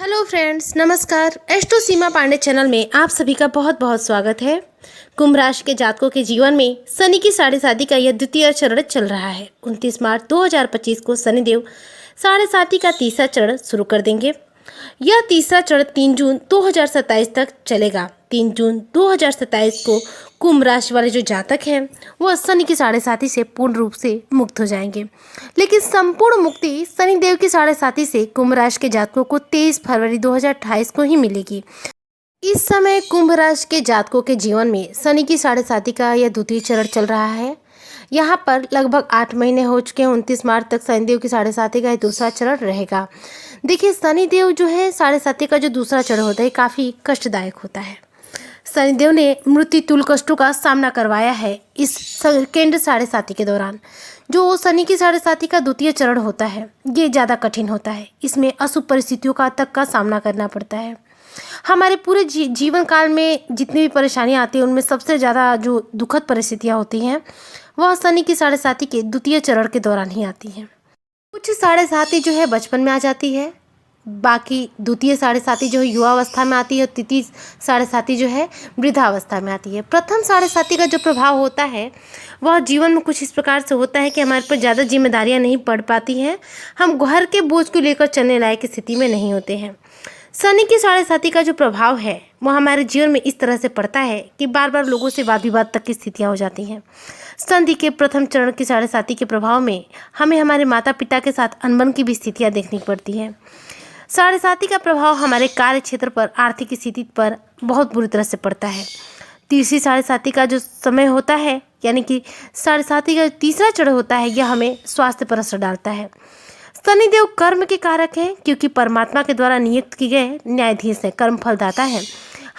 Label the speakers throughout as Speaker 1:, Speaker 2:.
Speaker 1: Hello friends, नमस्कार। Astro सीमा Pandey channel में आप सभी का बहुत बहुत स्वागत है। कुंभ राशि के जातकों के जीवन में शनि की साढ़े साती का यह द्वितीय चरण चल रहा है। 29 मार्च 2025 को शनिदेव साढ़े साती का तीसरा चरण शुरू कर देंगे। यह तीसरा चरण 3 जून 2027 तक चलेगा। 3 जून 2027 को कुंभ राशि वाले जो जातक हैं वह शनि की साढ़े साती से पूर्ण रूप से मुक्त हो जाएंगे। लेकिन संपूर्ण मुक्ति शनिदेव की साढ़े साती से कुंभ राशि के जातकों को 23 फरवरी 2028 को ही मिलेगी। इस समय कुंभ राशि के जातकों के जीवन में शनि की साढ़े साती का यह द्वितीय चरण चल रहा है। यहाँ पर लगभग 8 महीने हो चुके हैं। 29 मार्च तक शनिदेव की साढ़े साती का यह दूसरा चरण रहेगा। देखिए, शनिदेव जो है साढ़े साती का जो दूसरा चरण होता है काफ़ी कष्टदायक होता है। शनिदेव ने मृत्यु तुल्य कष्टों का सामना करवाया है इस केंद्र साढ़े साती के दौरान। जो शनि की साढ़े साती का द्वितीय चरण होता है ये ज़्यादा कठिन होता है। इसमें अशुभ परिस्थितियों का सामना करना पड़ता है। हमारे पूरे जीवन काल में जितनी भी परेशानियां आती हैं उनमें सबसे ज़्यादा जो दुखद परिस्थितियां होती हैं वह शनि की साढ़े साती के द्वितीय चरण के दौरान ही आती हैं। कुछ साढ़े साती जो है बचपन में आ जाती है, बाकी द्वितीय साढ़े साती जो है युवावस्था में आती है, तृतीय साढ़े साती जो है वृद्धावस्था में आती है। प्रथम साढ़े साती का जो प्रभाव होता है वह जीवन में कुछ इस प्रकार से होता है कि हमारे पर ज़्यादा जिम्मेदारियां नहीं पड़ पाती हैं। हम घर के बोझ को लेकर चलने लायक स्थिति में नहीं होते हैं। शनि की साढ़े साती का जो प्रभाव है वो हमारे जीवन में इस तरह से पड़ता है कि बार बार लोगों से वाद विवाद तक की स्थितियाँ हो जाती हैं। संधि के प्रथम चरण की साढ़े साती के प्रभाव में हमें हमारे माता पिता के साथ अनबन की भी स्थितियाँ देखनी पड़ती हैं। साढ़े साती का प्रभाव हमारे कार्य क्षेत्र पर, आर्थिक स्थिति पर बहुत बुरी तरह से पड़ता है। तीसरी साढ़े साती का जो समय होता है यानी कि साढ़े साती का तीसरा चरण होता है यह हमें स्वास्थ्य पर असर डालता है। शनिदेव कर्म के कारक हैं क्योंकि परमात्मा के द्वारा नियुक्त किए गए न्यायाधीश है, कर्म फलदाता है।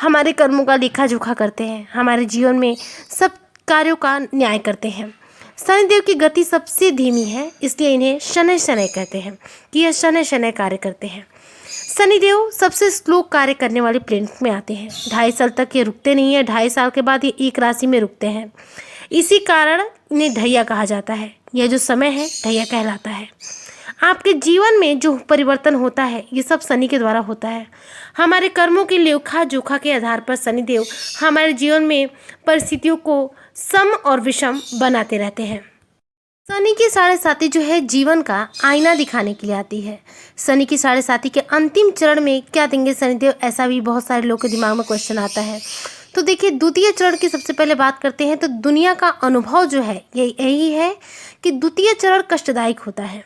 Speaker 1: हमारे कर्मों का लेखा जोखा करते हैं, हमारे जीवन में सब कार्यों का न्याय करते हैं। शनिदेव की गति सबसे धीमी है, इसलिए इन्हें शनै शनै कहते हैं कि यह शनै शनै कार्य करते हैं। शनिदेव सबसे स्लो कार्य करने वाले प्लेनेट में आते हैं। 2.5 साल तक ये रुकते नहीं है, 2.5 साल के बाद ये एक राशि में रुकते हैं। इसी कारण इन्हें ढैया कहा जाता है। यह जो समय है ढैया कहलाता है। आपके जीवन में जो परिवर्तन होता है ये सब शनि के द्वारा होता है। हमारे कर्मों के लेखा जोखा के आधार पर शनिदेव हमारे जीवन में परिस्थितियों को सम और विषम बनाते रहते हैं। शनि की साढ़े साती जो है जीवन का आईना दिखाने के लिए आती है। शनि की साढ़े साती के अंतिम चरण में क्या देंगे शनिदेव, ऐसा भी बहुत सारे लोगों के दिमाग में क्वेश्चन आता है। तो देखिए, द्वितीय चरण की सबसे पहले बात करते हैं तो दुनिया का अनुभव जो है यही है कि द्वितीय चरण कष्टदायक होता है।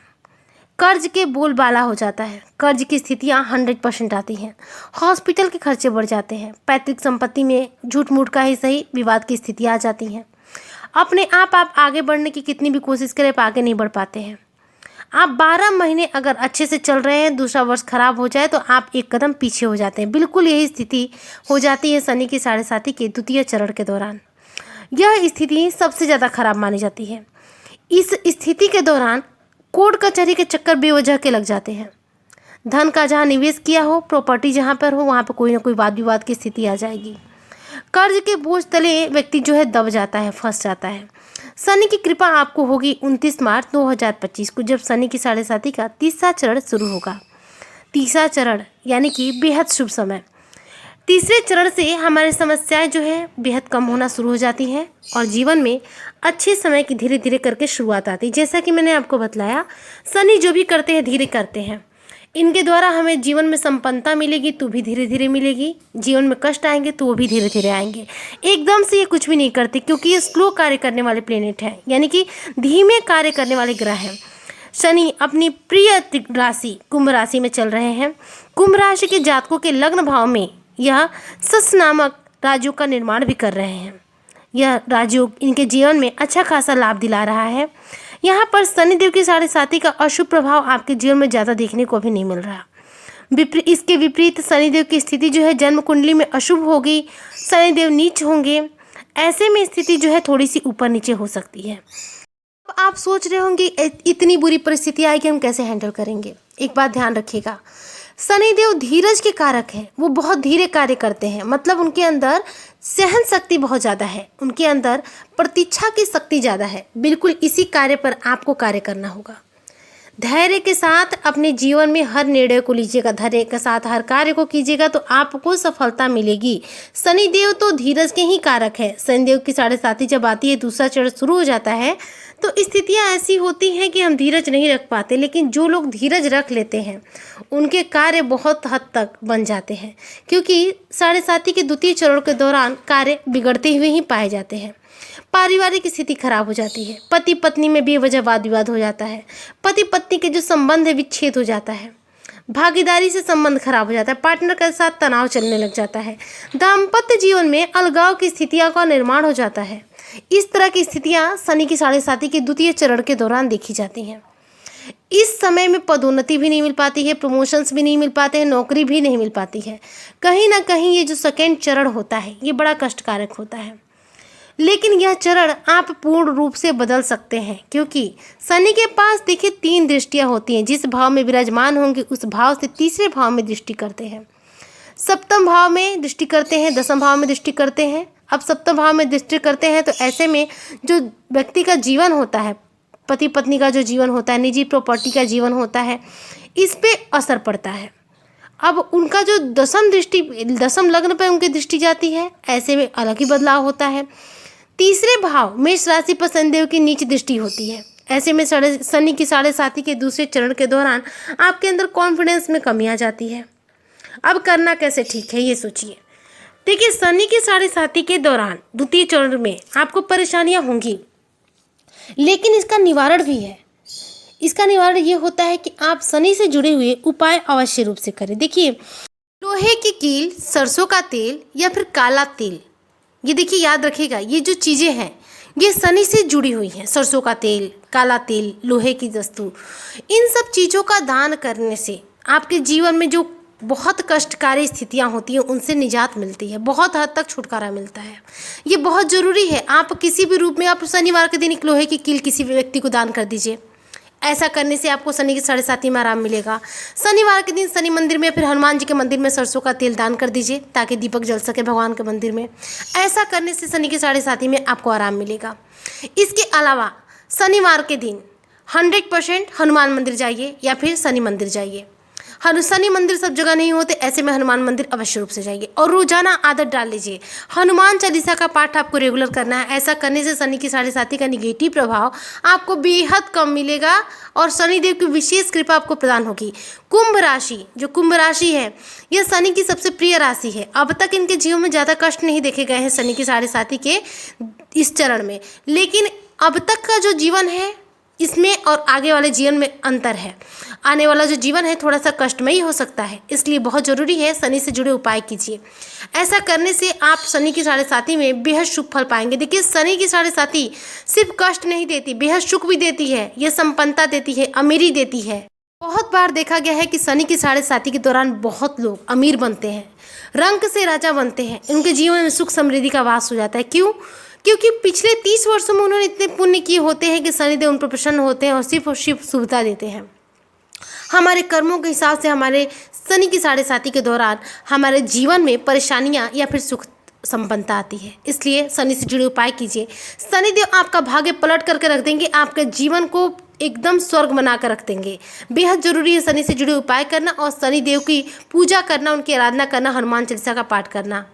Speaker 1: कर्ज के बोलबाला हो जाता है, कर्ज की स्थितियां 100% आती हैं, हॉस्पिटल के खर्चे बढ़ जाते हैं, पैतृक संपत्ति में झूठ मूठ का ही सही विवाद की स्थितियां आ जाती हैं। अपने आप आगे बढ़ने की कितनी भी कोशिश करें आप आगे नहीं बढ़ पाते हैं। आप 12 महीने अगर अच्छे से चल रहे हैं, दूसरा वर्ष खराब हो जाए तो आप एक कदम पीछे हो जाते हैं। बिल्कुल यही स्थिति हो जाती है शनि की साढ़े साती के द्वितीय चरण के दौरान। यह स्थिति सबसे ज़्यादा खराब मानी जाती है। इस स्थिति के दौरान कोर्ट कचहरी के चक्कर बेवजह के लग जाते हैं। धन का जहाँ निवेश किया हो, प्रॉपर्टी जहाँ पर हो, वहाँ पर कोई ना कोई वाद विवाद की स्थिति आ जाएगी। कर्ज के बोझ तले व्यक्ति जो है दब जाता है, फंस जाता है। शनि की कृपा आपको होगी 29 मार्च 2025 को, जब शनि की साढ़े साती का तीसरा चरण शुरू होगा। तीसरा चरण यानी कि बेहद शुभ समय। तीसरे चरण से हमारी समस्याएं जो है बेहद कम होना शुरू हो जाती हैं और जीवन में अच्छे समय की धीरे धीरे करके शुरुआत आती है। जैसा कि मैंने आपको बतलाया, शनि जो भी करते हैं धीरे करते हैं। इनके द्वारा हमें जीवन में संपन्नता मिलेगी तो भी धीरे धीरे मिलेगी, जीवन में कष्ट आएंगे तो वो भी धीरे धीरे आएंगे। एकदम से ये कुछ भी नहीं करते क्योंकि ये स्लो कार्य करने वाले प्लेनेट हैं, यानी कि धीमे कार्य करने वाले ग्रह हैं। शनि अपनी प्रिय राशि कुंभ राशि में चल रहे हैं। कुंभ राशि के जातकों के लग्न भाव में यह सस नामक राजयोग का निर्माण भी कर रहे हैं। यह राजयोग इनके जीवन में अच्छा खासा लाभ दिला रहा है। यहाँ पर शनिदेव की साढ़े साती का अशुभ प्रभाव आपके जीवन में ज़्यादा देखने को भी नहीं मिल रहा। इसके विपरीत शनिदेव की स्थिति जो है जन्म कुंडली में अशुभ होगी, शनिदेव नीच होंगे। ऐसे में स्थिति जो है थोड़ी सी ऊपर नीचे हो सकती है। अब आप सोच रहे होंगे इतनी बुरी परिस्थिति आई कि हम कैसे हैंडल करेंगे। एक बात ध्यान रखिएगा, शनिदेव धीरज के कारक हैं। वो बहुत धीरे कार्य करते हैं, मतलब उनके अंदर सहन शक्ति बहुत ज़्यादा है, उनके अंदर प्रतीक्षा की शक्ति ज़्यादा है। बिल्कुल इसी कार्य पर आपको कार्य करना होगा। धैर्य के साथ अपने जीवन में हर निर्णय को लीजिएगा, धैर्य के साथ हर कार्य को कीजिएगा तो आपको सफलता मिलेगी। शनिदेव तो धीरज के ही कारक है। शनिदेव की 7.5 जब आती है, दूसरा चरण शुरू हो जाता है, तो स्थितियां ऐसी होती हैं कि हम धीरज नहीं रख पाते, लेकिन जो लोग धीरज रख लेते हैं उनके कार्य बहुत हद तक बन जाते हैं, क्योंकि 7.5 के द्वितीय चरण के दौरान कार्य बिगड़ते हुए ही पाए जाते हैं। पारिवारिक स्थिति खराब हो जाती है, पति पत्नी में बेवजह वाद विवाद हो जाता है, पति पत्नी के जो संबंध है विच्छेद हो जाता है, भागीदारी से संबंध खराब हो जाता है, पार्टनर के साथ तनाव चलने लग जाता है, दाम्पत्य जीवन में अलगाव की स्थितियों का निर्माण हो जाता है। इस तरह की स्थितियां शनि की 7.5 के द्वितीय चरण के दौरान देखी जाती हैं। इस समय में पदोन्नति भी नहीं मिल पाती है, प्रमोशंस भी नहीं मिल पाते हैं, नौकरी भी नहीं मिल पाती है। कहीं ना कहीं ये जो सेकेंड चरण होता है ये बड़ा कष्टकारक होता है, लेकिन यह चरण आप पूर्ण रूप से बदल सकते हैं, क्योंकि शनि के पास देखिए 3 दृष्टियां होती हैं। जिस भाव में विराजमान होंगे उस भाव से तीसरे भाव में दृष्टि करते हैं, सप्तम भाव में दृष्टि करते हैं, दसम भाव में दृष्टि करते हैं। अब सप्तम भाव में दृष्टि करते हैं तो ऐसे में जो व्यक्ति का जीवन होता है, पति पत्नी का जो जीवन होता है, निजी प्रॉपर्टी का जीवन होता है, इस पे असर पड़ता है। अब उनका जो दसम लग्न पर उनकी दृष्टि जाती है, ऐसे में अलग ही बदलाव होता है। तीसरे भाव मेष राशि पर शनिदेव की नीच दृष्टि होती है। ऐसे में शनि की 7.5 के दूसरे चरण के दौरान आपके अंदर कॉन्फिडेंस में कमी आ जाती है। अब करना कैसे ठीक है ये सोचिए। देखिए, शनि की 7.5 के दौरान द्वितीय चरण में आपको परेशानियां होंगी, लेकिन इसका निवारण भी है। इसका निवारण ये होता है कि आप शनि से जुड़े हुए उपाय अवश्य रूप से करें। देखिए, लोहे की कील, सरसों का तेल या फिर काला तेल, ये देखिए याद रखिएगा, ये जो चीज़ें हैं ये शनि से जुड़ी हुई हैं। सरसों का तेल, काला तेल, लोहे की वस्तु, इन सब चीज़ों का दान करने से आपके जीवन में जो बहुत कष्टकारी स्थितियां होती हैं उनसे निजात मिलती है, बहुत हद तक छुटकारा मिलता है। ये बहुत ज़रूरी है। आप किसी भी रूप में आप शनिवार के दिन एक लोहे की कील किसी भी व्यक्ति को दान कर दीजिए। ऐसा करने से आपको शनि की 7.5 में आराम मिलेगा। शनिवार के दिन शनि मंदिर में, फिर हनुमान जी के मंदिर में सरसों का तेल दान कर दीजिए ताकि दीपक जल सके भगवान के मंदिर में। ऐसा करने से शनि की 7.5 में आपको आराम मिलेगा। इसके अलावा शनिवार के दिन 100% हनुमान मंदिर जाइए या फिर शनि मंदिर जाइए। शनि मंदिर सब जगह नहीं होते, ऐसे में हनुमान मंदिर अवश्य रूप से जाइए और रोजाना आदत डाल लीजिए। हनुमान चालीसा का पाठ आपको रेगुलर करना है। ऐसा करने से शनि की 7.5 का निगेटिव प्रभाव आपको बेहद कम मिलेगा और शनिदेव की विशेष कृपा आपको प्रदान होगी। कुंभ राशि, जो कुंभ राशि है, यह शनि की सबसे प्रिय राशि है। अब तक इनके जीवन में ज़्यादा कष्ट नहीं देखे गए हैं शनि की 7.5 के इस चरण में, लेकिन अब तक का जो जीवन है इसमें और आगे वाले जीवन में अंतर है। आने वाला जो जीवन है थोड़ा सा कष्टमयी हो सकता है, इसलिए बहुत ज़रूरी है शनि से जुड़े उपाय कीजिए। ऐसा करने से आप शनि की 7.5 में बेहद शुभ फल पाएंगे। देखिए, शनि की 7.5 सिर्फ कष्ट नहीं देती, बेहद सुख भी देती है, यह संपन्नता देती है, अमीरी देती है। बहुत बार देखा गया है कि शनि की 7.5 के दौरान बहुत लोग अमीर बनते हैं, रंक से राजा बनते हैं, उनके जीवन में सुख समृद्धि का वास हो जाता है। क्यों? क्योंकि पिछले 30 वर्षों में उन्होंने इतने पुण्य किए होते हैं कि शनिदेव उन पर प्रसन्न होते हैं और सिर्फ सुविधा देते हैं। हमारे कर्मों के हिसाब से हमारे शनि की 7.5 के दौरान हमारे जीवन में परेशानियां या फिर सुख संपन्नता आती है। इसलिए शनि से जुड़े उपाय कीजिए। शनिदेव आपका भाग्य पलट करके रख देंगे, आपके जीवन को एकदम स्वर्ग बना कर रख देंगे। बेहद जरूरी है शनि से जुड़े उपाय करना और शनिदेव की पूजा करना, उनकी आराधना करना, हनुमान चालीसा का पाठ करना।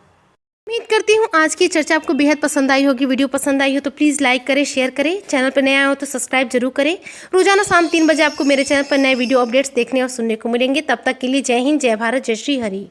Speaker 1: उम्मीद करती हूँ आज की चर्चा आपको बेहद पसंद आई होगी। वीडियो पसंद आई हो तो प्लीज़ लाइक करें, शेयर करें। चैनल पर नया हो तो सब्सक्राइब जरूर करें। रोजाना शाम 3 बजे आपको मेरे चैनल पर नए वीडियो अपडेट्स देखने और सुनने को मिलेंगे। तब तक के लिए जय हिंद, जय भारत, जय श्री हरि।